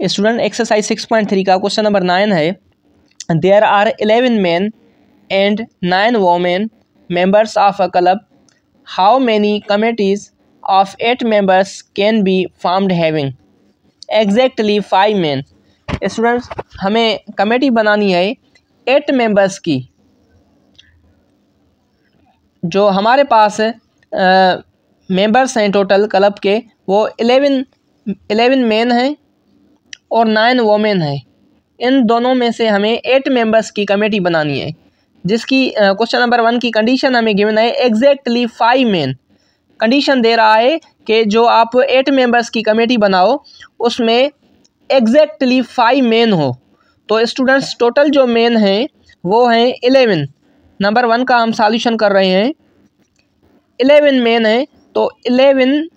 Student exercise 6.3 का question number 9 है। There are 11 man and 9 women members of a club. How many committees of 8 members can be formed having exactly 5 man. Students, हमें committee बनानी है 8 members की। जो हमारे पास मेंबर्स हैं टोटल क्लब के, वो 11 मैन हैं और 9 वोमेन हैं। इन दोनों में से हमें 8 मेंबर्स की कमेटी बनानी है, जिसकी क्वेश्चन नंबर 1 की कंडीशन हमें गिवन है एग्जैक्टली 5 मैन। कंडीशन दे रहा है कि जो आप 8 मेंबर्स की कमेटी बनाओ उसमें एग्जैक्टली 5 मैन हो। तो स्टूडेंट्स, टोटल जो मैन हैं वो हैं 11। नंबर 1 का हम सॉल्यूशन कर रहे हैं। 11 मैन हैं, तो 11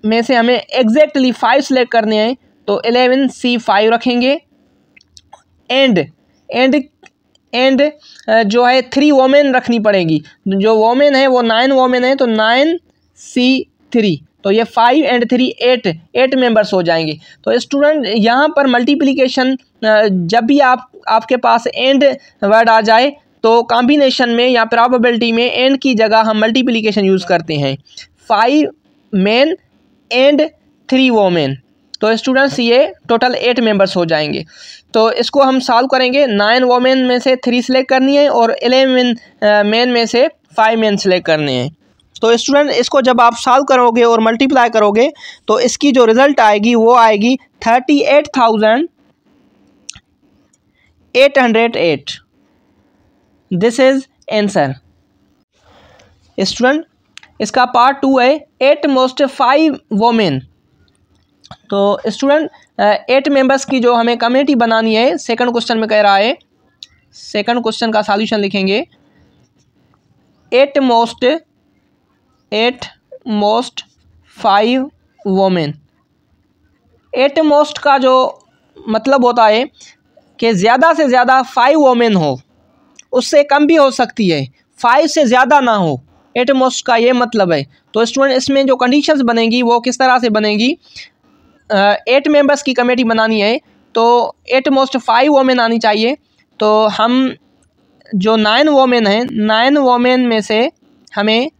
में से हमें एग्जैक्टली 5 सेलेक्ट करने हैं, तो 11C5 रखेंगे। एंड जो है 3 वोमेन रखनी पड़ेगी। जो वोमेन है वो 9 वोमेन है, तो 9C3। तो ये 5 एंड 3 8 मेंबर्स हो जाएंगे। तो स्टूडेंट, यहाँ पर मल्टीप्लिकेशन जब भी आपके पास एंड वर्ड आ जाए तो कॉम्बिनेशन में या प्रोबेबिलिटी में एंड की जगह हम मल्टीप्लिकेशन यूज़ करते हैं। 5 मैन एंड 3 वोमेन, तो स्टूडेंट्स ये टोटल 8 मेंबर्स हो जाएंगे। तो इसको हम सॉल्व करेंगे। 9 वोमेन में से 3 सेलेक्ट करनी है और 11 मैन में से 5 मैन सेलेक्ट करने हैं। तो स्टूडेंट, इसको जब आप सॉल्व करोगे और मल्टीप्लाई करोगे तो इसकी जो रिज़ल्ट आएगी वो आएगी 38,808। This is answer. स्टूडेंट, इसका पार्ट 2 है 8 मोस्ट 5 वोमेन। तो स्टूडेंट, 8 मेंबर्स की जो हमें कमेटी बनानी है, सेकंड क्वेश्चन में कह रहा है। सेकंड क्वेश्चन का सॉल्यूशन लिखेंगे 8 मोस्ट 5 वोमेन। 8 मोस्ट का जो मतलब होता है कि ज़्यादा से ज़्यादा 5 वोमेन हो, उससे कम भी हो सकती है, 5 से ज़्यादा ना हो। 8 मोस्ट का ये मतलब है। तो स्टूडेंट, इसमें जो कंडीशंस बनेंगी वो किस तरह से बनेंगी। 8 मेंबर्स की कमेटी बनानी है तो 8 मोस्ट 5 वोमेन आनी चाहिए। तो हम जो 9 वोमेन हैं, 9 वोमेन में से हमें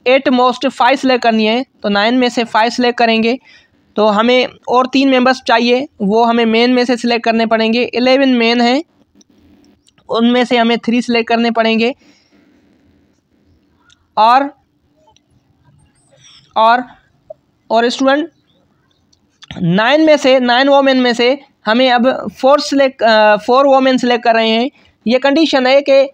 8 मोस्ट 5 सेलेक्ट करनी है, तो 9 में से 5 सेलेक्ट करेंगे। तो हमें और 3 मेंबर्स चाहिए, वो हमें मेन में से सिलेक्ट करने पड़ेंगे। 11 मेन हैं, उनमें से हमें 3 सेलेक्ट करने पड़ेंगे। और स्टूडेंट, 9 वोमेन में से हमें अब 4 वोमेन सेलेक्ट कर रहे हैं। ये कंडीशन है कि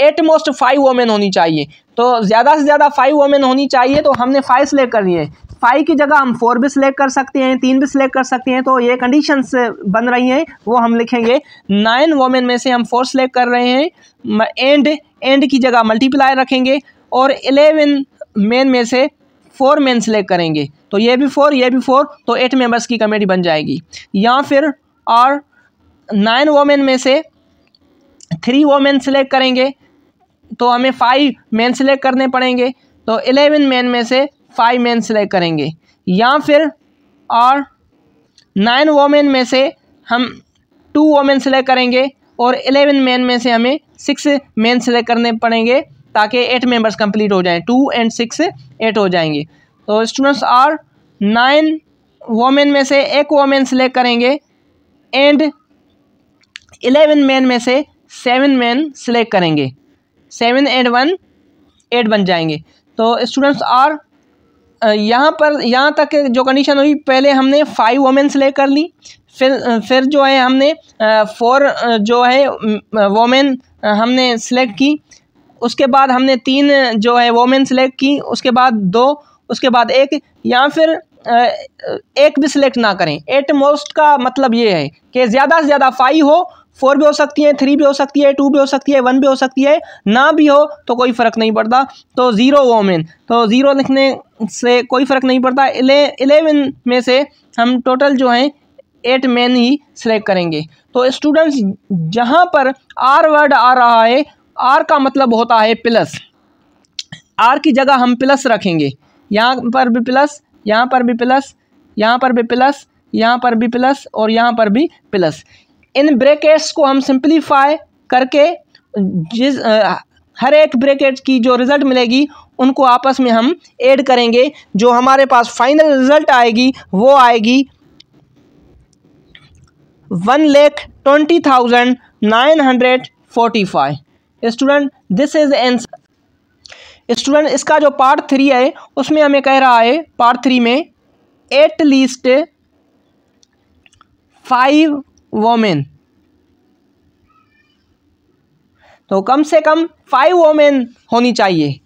8 मोस्ट 5 वोमेन होनी चाहिए, तो ज़्यादा से ज़्यादा 5 वोमेन होनी चाहिए। तो हमने 5 सेलेक्ट करनी है। 5 की जगह हम 4 भी सिलेक्ट कर सकते हैं, 3 भी सिलेक्ट कर सकते हैं। तो ये कंडीशंस बन रही हैं, वो हम लिखेंगे। 9 वोमेन में से हम 4 सेलेक्ट कर रहे हैं, एंड की जगह मल्टीप्लाई रखेंगे, और 11 मेन में से 4 मेन सेलेक्ट करेंगे। तो ये भी 4, ये भी 4, तो 8 मेंबर्स की कमेटी बन जाएगी। या फिर और 9 वोमेन में से 3 वोमेन सेलेक्ट करेंगे, तो हमें 5 मेन सेलेक्ट करने पड़ेंगे। तो 11 मेन में से 5 मेन सेलेक्ट करेंगे। या फिर और 9 वोमेन में से हम 2 वोमेन सेलेक्ट करेंगे, और 11 मेन में से हमें 6 मेन सेलेक्ट करने पड़ेंगे, ताकि 8 मेंबर्स कंप्लीट हो जाएं। 2 एंड 6 8 हो जाएंगे। तो स्टूडेंट्स, और 9 वोमेन में से 1 वोमेन सेलेक्ट करेंगे, एंड 11 मेन में से 7 मेन सेलेक्ट करेंगे। 7 एंड 1 8 बन जाएंगे। तो स्टूडेंट्स, और यहाँ तक जो कंडीशन हुई, पहले हमने 5 वोमेन सेलेक्ट कर ली, फिर जो है हमने 4 जो है वोमेन हमने सेलेक्ट की, उसके बाद हमने 3 जो है वोमेन सेलेक्ट की, उसके बाद 2, उसके बाद 1, या फिर 1 भी सिलेक्ट ना करें। 8 मोस्ट का मतलब ये है कि ज़्यादा से ज़्यादा 5 हो, 4 भी हो सकती है, 3 भी हो सकती है, 2 भी हो सकती है, 1 भी हो सकती है, ना भी हो तो कोई फ़र्क नहीं पड़ता। तो 0 वोमेन, तो 0 लिखने से कोई फ़र्क नहीं पड़ता। 11 में से हम टोटल जो हैं 8 मेन ही सिलेक्ट करेंगे। तो स्टूडेंट्स, जहाँ पर आर वर्ड आ रहा है, आर का मतलब होता है प्लस। आर की जगह हम प्लस रखेंगे। यहाँ पर भी प्लस, यहाँ पर भी प्लस, यहाँ पर भी प्लस, यहाँ पर भी प्लस और यहाँ पर भी प्लस। इन ब्रैकेट्स को हम सिंप्लीफाई करके हर एक ब्रैकेट की जो रिज़ल्ट मिलेगी उनको आपस में हम ऐड करेंगे। जो हमारे पास फाइनल रिज़ल्ट आएगी वो आएगी 1,20,945। Student this is answer. Student इसका जो पार्ट 3 है उसमें हमें कह रहा है पार्ट 3 में एटलीस्ट 5 वोमेन, तो कम से कम 5 वोमेन होनी चाहिए।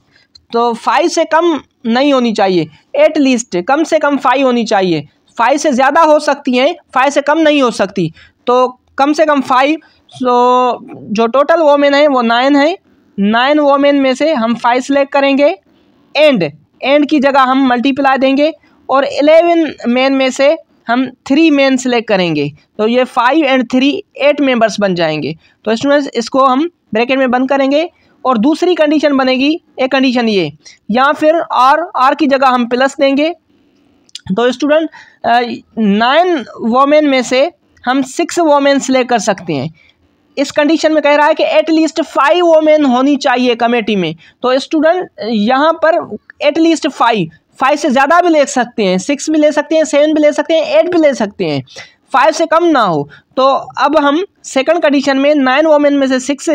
तो 5 से कम नहीं होनी चाहिए, एटलीस्ट कम से कम 5 होनी चाहिए। 5 से ज़्यादा हो सकती हैं, 5 से कम नहीं हो सकती। तो कम से कम 5। तो जो टोटल वोमेन है वो 9 है। 9 वोमेन में से हम 5 सेलेक्ट करेंगे, एंड की जगह हम मल्टीप्लाई देंगे, और 11 मेन में से हम 3 मेन सेलेक्ट करेंगे। तो ये 5 और 3 8 मेंबर्स बन जाएंगे। तो स्टूडेंट्स इसको हम ब्रैकेट में बंद करेंगे। और दूसरी कंडीशन बनेगी, एक कंडीशन ये, या फिर आर की जगह हम प्लस देंगे। तो स्टूडेंट 9 वोमेन में से हम 6 वोमेन सेलेक्ट कर सकते हैं। इस कंडीशन में कह रहा है कि एटलीस्ट 5 वोमेन होनी चाहिए कमेटी में। तो स्टूडेंट यहाँ पर एटलीस्ट 5 से ज़्यादा भी ले सकते हैं, 6 भी ले सकते हैं, 7 भी ले सकते हैं, 8 भी ले सकते हैं, 5 से कम ना हो। तो अब हम सेकंड कंडीशन में 9 वोमेन में से 6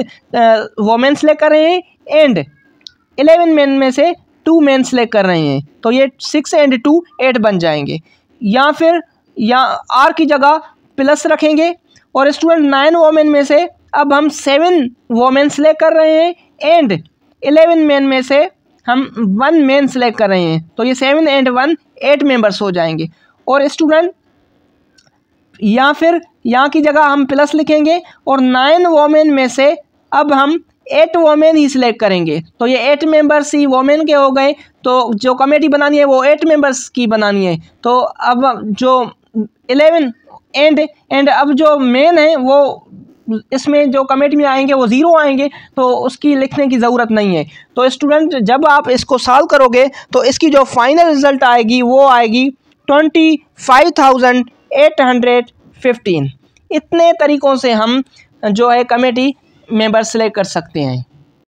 वोमेन सेलेक्ट कर रहे हैं, एंड 11 मेन में से 2 मेन सेलेक्ट कर रहे हैं। तो ये 6 और 2 8 बन जाएंगे। या फिर आर की जगह प्लस रखेंगे, और स्टूडेंट 9 वोमेन में से अब हम 7 वोमेन सेलेक्ट कर रहे हैं, एंड 11 मेन में से हम 1 मेन सेलेक्ट कर रहे हैं। तो ये 7 और 1 8 मेंबर्स हो जाएंगे। और स्टूडेंट या फिर यहाँ की जगह हम प्लस लिखेंगे, और 9 वोमेन में से अब हम 8 वोमेन ही सिलेक्ट करेंगे। तो ये 8 मेंबर्स ही वोमेन के हो गए। तो जो कमेटी बनानी है वो 8 मेंबर्स की बनानी है। तो अब जो 11 एंड अब जो मेन है वो इसमें जो कमेटी में आएंगे वो 0 आएंगे, तो उसकी लिखने की ज़रूरत नहीं है। तो स्टूडेंट जब आप इसको सॉल्व करोगे तो इसकी जो फाइनल रिज़ल्ट आएगी वो आएगी 25,815। इतने तरीक़ों से हम जो है कमेटी मेंबर सेलेक्ट कर सकते हैं।